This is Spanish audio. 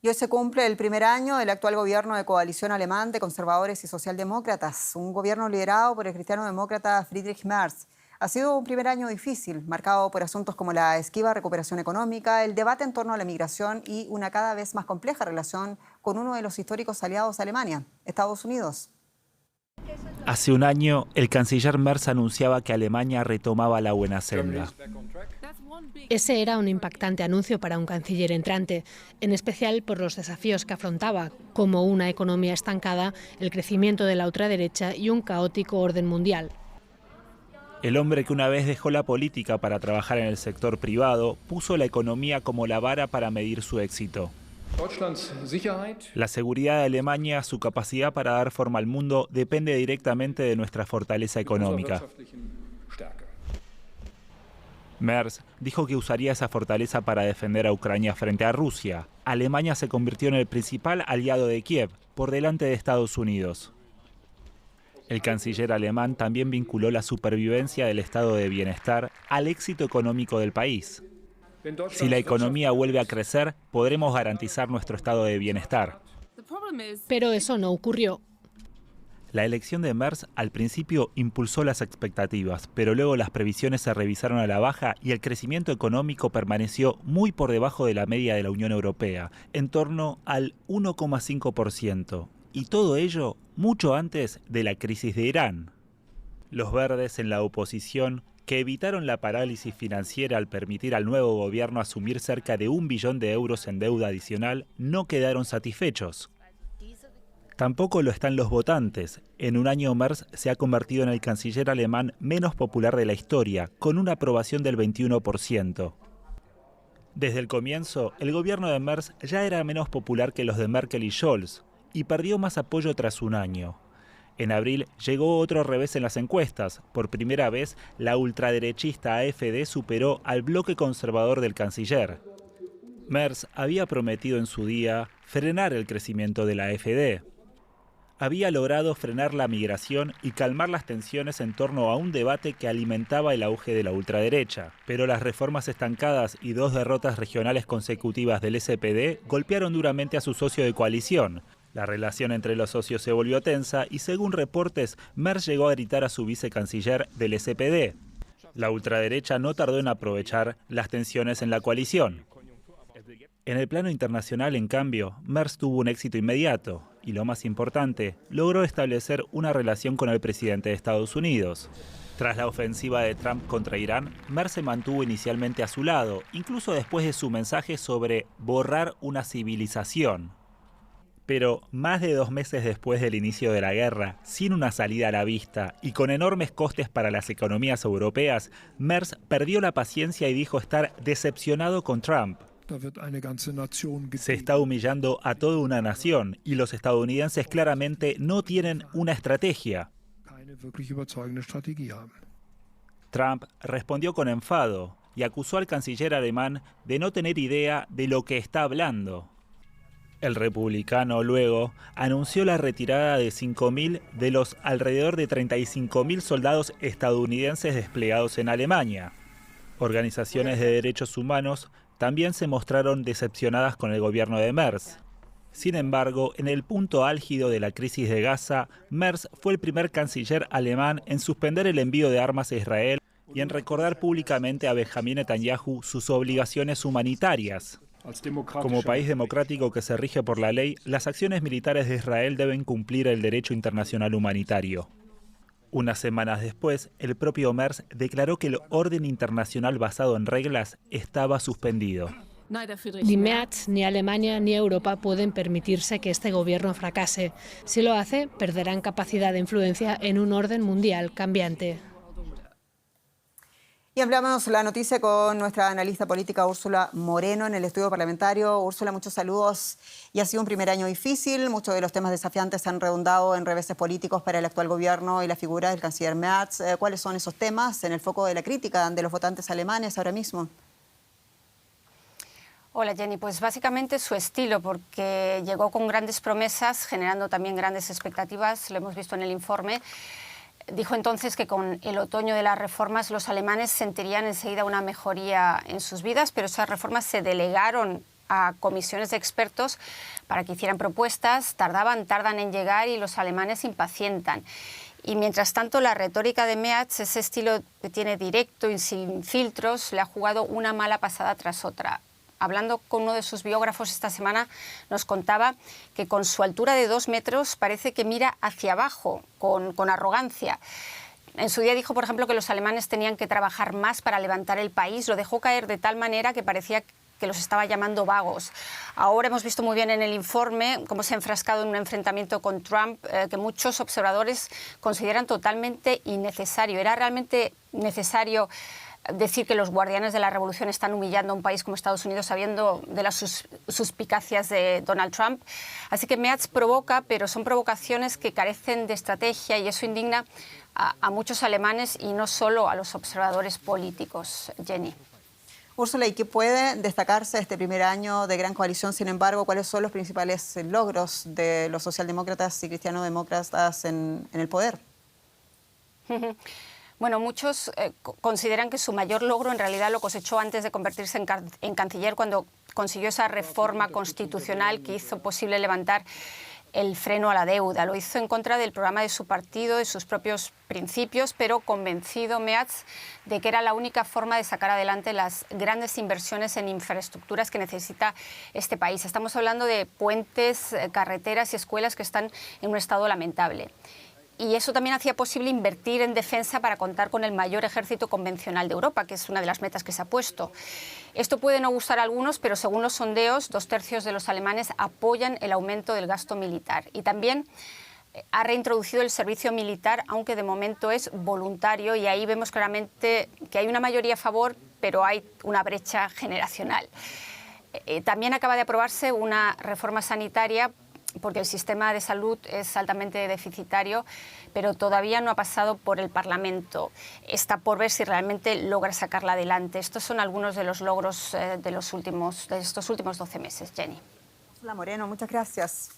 Y hoy se cumple el primer año del actual gobierno de coalición alemán de conservadores y socialdemócratas, un gobierno liderado por el cristiano-demócrata Friedrich Merz. Ha sido un primer año difícil, marcado por asuntos como la esquiva recuperación económica, el debate en torno a la migración y una cada vez más compleja relación con uno de los históricos aliados de Alemania, Estados Unidos. Hace un año, el canciller Merz anunciaba que Alemania retomaba la buena senda. Ese era un impactante anuncio para un canciller entrante, en especial por los desafíos que afrontaba, como una economía estancada, el crecimiento de la ultraderecha y un caótico orden mundial. El hombre que una vez dejó la política para trabajar en el sector privado, puso la economía como la vara para medir su éxito. La seguridad de Alemania, su capacidad para dar forma al mundo, depende directamente de nuestra fortaleza económica. Merz dijo que usaría esa fortaleza para defender a Ucrania frente a Rusia. Alemania se convirtió en el principal aliado de Kiev, por delante de Estados Unidos. El canciller alemán también vinculó la supervivencia del estado de bienestar al éxito económico del país. Si la economía vuelve a crecer, podremos garantizar nuestro estado de bienestar. Pero eso no ocurrió. La elección de Merz al principio impulsó las expectativas, pero luego las previsiones se revisaron a la baja y el crecimiento económico permaneció muy por debajo de la media de la Unión Europea, en torno al 1,5%. Y todo ello mucho antes de la crisis de Irán. Los verdes en la oposición, que evitaron la parálisis financiera al permitir al nuevo gobierno asumir cerca de 1 billón de euros en deuda adicional, no quedaron satisfechos. Tampoco lo están los votantes. En un año Merz se ha convertido en el canciller alemán menos popular de la historia, con una aprobación del 21%. Desde el comienzo, el gobierno de Merz ya era menos popular que los de Merkel y Scholz, y perdió más apoyo tras un año. En abril llegó otro revés en las encuestas. Por primera vez, la ultraderechista AfD superó al bloque conservador del canciller. Merz había prometido en su día frenar el crecimiento de la AfD. Había logrado frenar la migración y calmar las tensiones en torno a un debate que alimentaba el auge de la ultraderecha. Pero las reformas estancadas y 2 derrotas regionales consecutivas del SPD golpearon duramente a su socio de coalición. La relación entre los socios se volvió tensa y, según reportes, Merz llegó a gritar a su vicecanciller del SPD. La ultraderecha no tardó en aprovechar las tensiones en la coalición. En el plano internacional, en cambio, Merz tuvo un éxito inmediato y, lo más importante, logró establecer una relación con el presidente de Estados Unidos. Tras la ofensiva de Trump contra Irán, Merz se mantuvo inicialmente a su lado, incluso después de su mensaje sobre borrar una civilización. Pero más de 2 meses después del inicio de la guerra, sin una salida a la vista y con enormes costes para las economías europeas, Merz perdió la paciencia y dijo estar decepcionado con Trump. Se está humillando a toda una nación y los estadounidenses claramente no tienen una estrategia. Trump respondió con enfado y acusó al canciller alemán de no tener idea de lo que está hablando. El republicano luego anunció la retirada de 5.000 de los alrededor de 35.000 soldados estadounidenses desplegados en Alemania. Organizaciones de derechos humanos también se mostraron decepcionadas con el gobierno de Merz. Sin embargo, en el punto álgido de la crisis de Gaza, Merz fue el primer canciller alemán en suspender el envío de armas a Israel y en recordar públicamente a Benjamín Netanyahu sus obligaciones humanitarias. Como país democrático que se rige por la ley, las acciones militares de Israel deben cumplir el derecho internacional humanitario. Unas semanas después, el propio Merz declaró que el orden internacional basado en reglas estaba suspendido. Ni Merz, ni Alemania, ni Europa pueden permitirse que este gobierno fracase. Si lo hace, perderán capacidad de influencia en un orden mundial cambiante. Y ampliamos la noticia con nuestra analista política Úrsula Moreno en el estudio parlamentario. Úrsula, muchos saludos. Y ha sido un primer año difícil. Muchos de los temas desafiantes han redundado en reveses políticos para el actual gobierno y la figura del canciller Merz. ¿Cuáles son esos temas en el foco de la crítica de los votantes alemanes ahora mismo? Hola Jenny, pues básicamente su estilo, porque llegó con grandes promesas, generando también grandes expectativas, lo hemos visto en el informe. Dijo entonces que con el otoño de las reformas los alemanes sentirían enseguida una mejoría en sus vidas, pero esas reformas se delegaron a comisiones de expertos para que hicieran propuestas, tardan en llegar y los alemanes impacientan. Y mientras tanto, la retórica de Merz, ese estilo que tiene directo y sin filtros, le ha jugado una mala pasada tras otra. Hablando con uno de sus biógrafos esta semana, nos contaba que con su altura de 2 metros parece que mira hacia abajo, con arrogancia. En su día dijo, por ejemplo, que los alemanes tenían que trabajar más para levantar el país. Lo dejó caer de tal manera que parecía que los estaba llamando vagos. Ahora hemos visto muy bien en el informe cómo se ha enfrascado en un enfrentamiento con Trump que muchos observadores consideran totalmente innecesario. ¿Era realmente necesario decir que los guardianes de la revolución están humillando a un país como Estados Unidos sabiendo de las suspicacias de Donald Trump? Así que Merz provoca, pero son provocaciones que carecen de estrategia y eso indigna a muchos alemanes y no solo a los observadores políticos. Jenny. Úrsula, ¿y qué puede destacarse este primer año de gran coalición? Sin embargo, ¿cuáles son los principales logros de los socialdemócratas y cristianodemócratas en el poder? Bueno, muchos consideran que su mayor logro en realidad lo cosechó antes de convertirse en canciller, cuando consiguió esa reforma constitucional que hizo posible levantar el freno a la deuda. Lo hizo en contra del programa de su partido, de sus propios principios, pero convencido Merz de que era la única forma de sacar adelante las grandes inversiones en infraestructuras que necesita este país. Estamos hablando de puentes, carreteras y escuelas que están en un estado lamentable. Y eso también hacía posible invertir en defensa para contar con el mayor ejército convencional de Europa, que es una de las metas que se ha puesto. Esto puede no gustar a algunos, pero según los sondeos, 2/3 de los alemanes apoyan el aumento del gasto militar. Y también ha reintroducido el servicio militar, aunque de momento es voluntario, y ahí vemos claramente que hay una mayoría a favor, pero hay una brecha generacional. También acaba de aprobarse una reforma sanitaria porque el sistema de salud es altamente deficitario, pero todavía no ha pasado por el Parlamento. Está por ver si realmente logra sacarla adelante. Estos son algunos de los logros de estos últimos 12 meses. Jenny. Úrsula Moreno, muchas gracias.